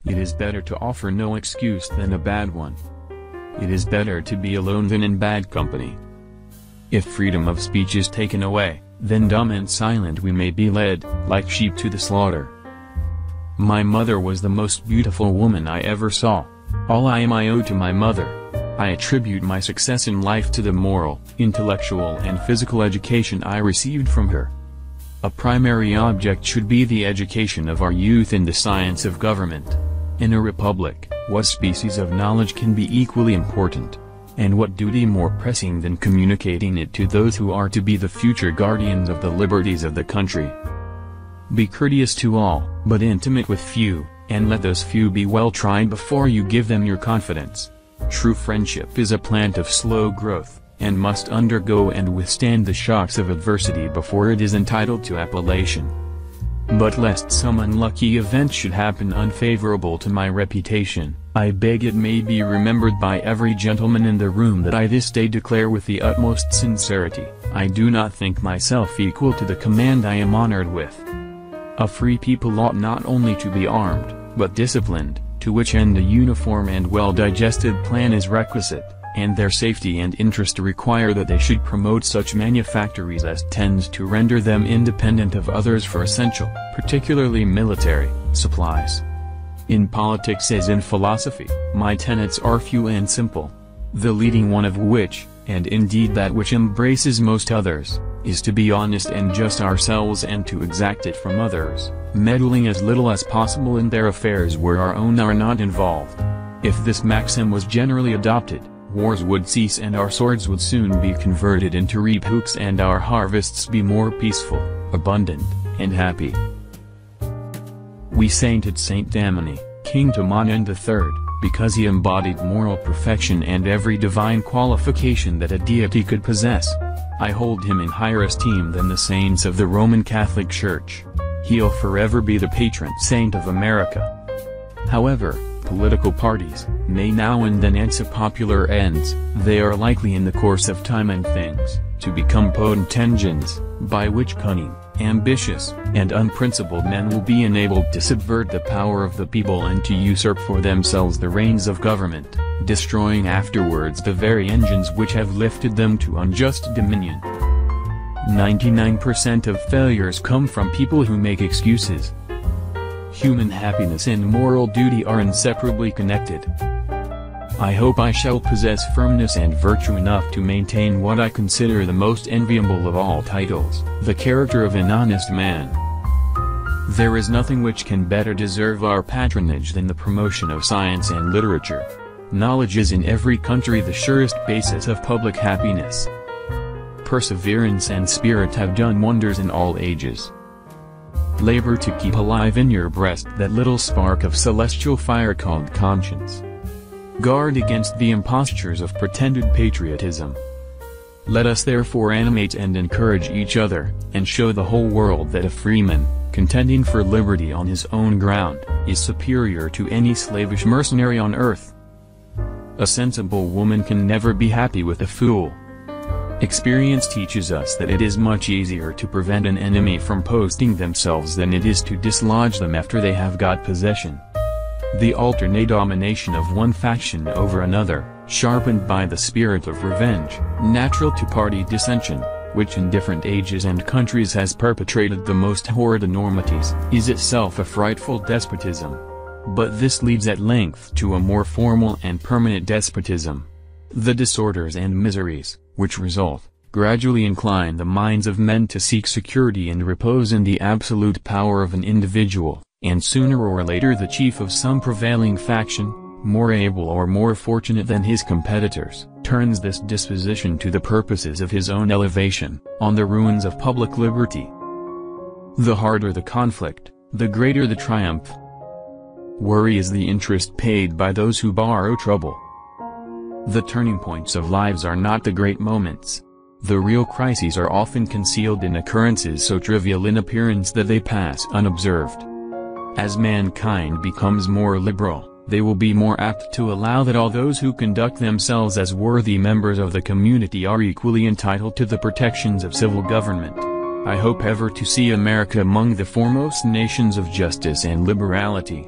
It is better to offer no excuse than a bad one. It is better to be alone than in bad company. If freedom of speech is taken away, then dumb and silent we may be led, like sheep to the slaughter. My mother was the most beautiful woman I ever saw. All I am I owe to my mother. I attribute my success in life to the moral, intellectual and physical education I received from her. A primary object should be the education of our youth in the science of government. In a republic, what species of knowledge can be equally important? And what duty more pressing than communicating it to those who are to be the future guardians of the liberties of the country? Be courteous to all, but intimate with few, and let those few be well tried before you give them your confidence. True friendship is a plant of slow growth, and must undergo and withstand the shocks of adversity before it is entitled to appellation. But lest some unlucky event should happen unfavorable to my reputation, I beg it may be remembered by every gentleman in the room that I this day declare with the utmost sincerity, I do not think myself equal to the command I am honored with. A free people ought not only to be armed, but disciplined, to which end a uniform and well-digested plan is requisite, and their safety and interest require that they should promote such manufactories as tends to render them independent of others for essential, particularly military, supplies. In politics as in philosophy, my tenets are few and simple. The leading one of which, and indeed that which embraces most others, is to be honest and just ourselves and to exact it from others, meddling as little as possible in their affairs where our own are not involved. If this maxim was generally adopted, wars would cease and our swords would soon be converted into reap hooks and our harvests be more peaceful, abundant, and happy. We sainted Saint Tammany, King Tammany III, because he embodied moral perfection and every divine qualification that a deity could possess. I hold him in higher esteem than the saints of the Roman Catholic Church. He'll forever be the patron saint of America. However, political parties may now and then answer popular ends. They are likely in the course of time and things, to become potent engines, by which cunning, ambitious, and unprincipled men will be enabled to subvert the power of the people and to usurp for themselves the reins of government, destroying afterwards the very engines which have lifted them to unjust dominion. 99% of failures come from people who make excuses. Human happiness and moral duty are inseparably connected. I hope I shall possess firmness and virtue enough to maintain what I consider the most enviable of all titles, the character of an honest man. There is nothing which can better deserve our patronage than the promotion of science and literature. Knowledge is in every country the surest basis of public happiness. Perseverance and spirit have done wonders in all ages. Labor to keep alive in your breast that little spark of celestial fire called conscience. Guard against the impostures of pretended patriotism. Let us therefore animate and encourage each other, and show the whole world that a freeman, contending for liberty on his own ground, is superior to any slavish mercenary on earth. A sensible woman can never be happy with a fool. Experience teaches us that it is much easier to prevent an enemy from posting themselves than it is to dislodge them after they have got possession. The alternate domination of one faction over another, sharpened by the spirit of revenge, natural to party dissension, which in different ages and countries has perpetrated the most horrid enormities, is itself a frightful despotism. But this leads at length to a more formal and permanent despotism. The disorders and miseries, which result, gradually incline the minds of men to seek security and repose in the absolute power of an individual, and sooner or later the chief of some prevailing faction, more able or more fortunate than his competitors, turns this disposition to the purposes of his own elevation, on the ruins of public liberty. The harder the conflict, the greater the triumph. Worry is the interest paid by those who borrow trouble. The turning points of lives are not the great moments. The real crises are often concealed in occurrences so trivial in appearance that they pass unobserved. As mankind becomes more liberal, they will be more apt to allow that all those who conduct themselves as worthy members of the community are equally entitled to the protections of civil government. I hope ever to see America among the foremost nations of justice and liberality.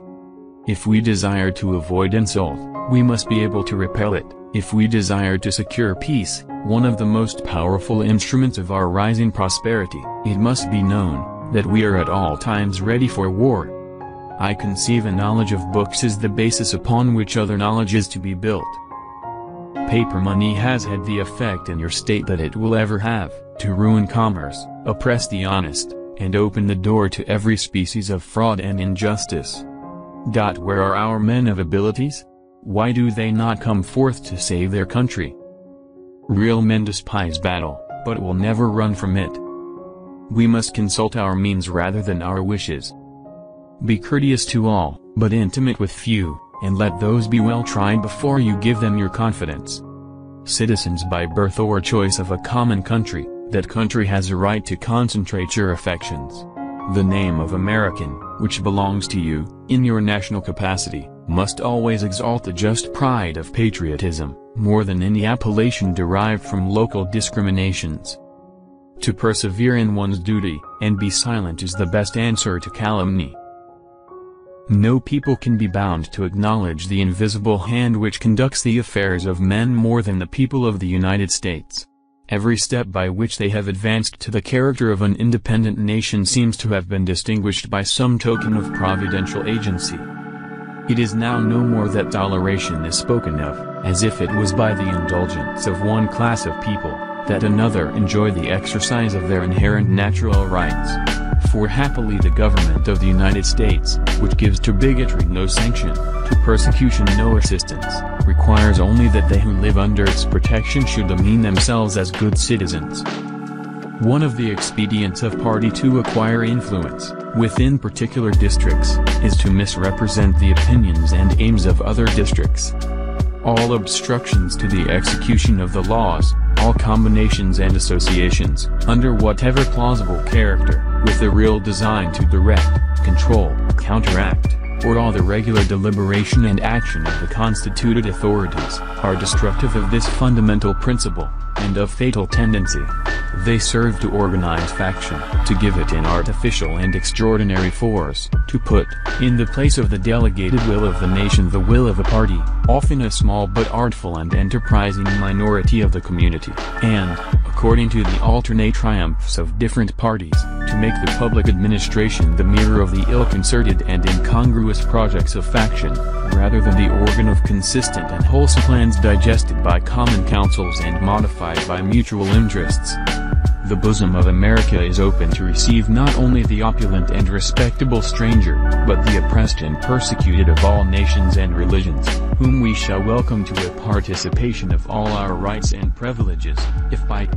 If we desire to avoid insult, we must be able to repel it. If we desire to secure peace, one of the most powerful instruments of our rising prosperity, it must be known that we are at all times ready for war. I conceive a knowledge of books as the basis upon which other knowledge is to be built. Paper money has had the effect in your state that it will ever have, to ruin commerce, oppress the honest, and open the door to every species of fraud and injustice. Where are our men of abilities? Why do they not come forth to save their country? Real men despise battle, but will never run from it. We must consult our means rather than our wishes. Be courteous to all, but intimate with few, and let those be well tried before you give them your confidence. Citizens by birth or choice of a common country, that country has a right to concentrate your affections. The name of American, which belongs to you, in your national capacity, must always exalt the just pride of patriotism, more than any appellation derived from local discriminations. To persevere in one's duty, and be silent is the best answer to calumny. No people can be bound to acknowledge the invisible hand which conducts the affairs of men more than the people of the United States. Every step by which they have advanced to the character of an independent nation seems to have been distinguished by some token of providential agency. It is now no more that toleration is spoken of, as if it was by the indulgence of one class of people, that another enjoy the exercise of their inherent natural rights. For happily the government of the United States, which gives to bigotry no sanction, to persecution no assistance, requires only that they who live under its protection should demean themselves as good citizens. One of the expedients of party to acquire influence, within particular districts, is to misrepresent the opinions and aims of other districts. All obstructions to the execution of the laws, all combinations and associations, under whatever plausible character, with the real design to direct, control, counteract, or all the regular deliberation and action of the constituted authorities, are destructive of this fundamental principle, and of fatal tendency. They serve to organize faction, to give it an artificial and extraordinary force, to put, in the place of the delegated will of the nation the will of a party, often a small but artful and enterprising minority of the community, and, according to the alternate triumphs of different parties, to make the public administration the mirror of the ill-concerted and incongruous projects of faction, rather than the organ of consistent and wholesome plans digested by common councils and modified by mutual interests. The bosom of America is open to receive not only the opulent and respectable stranger, but the oppressed and persecuted of all nations and religions, whom we shall welcome to a participation of all our rights and privileges, if by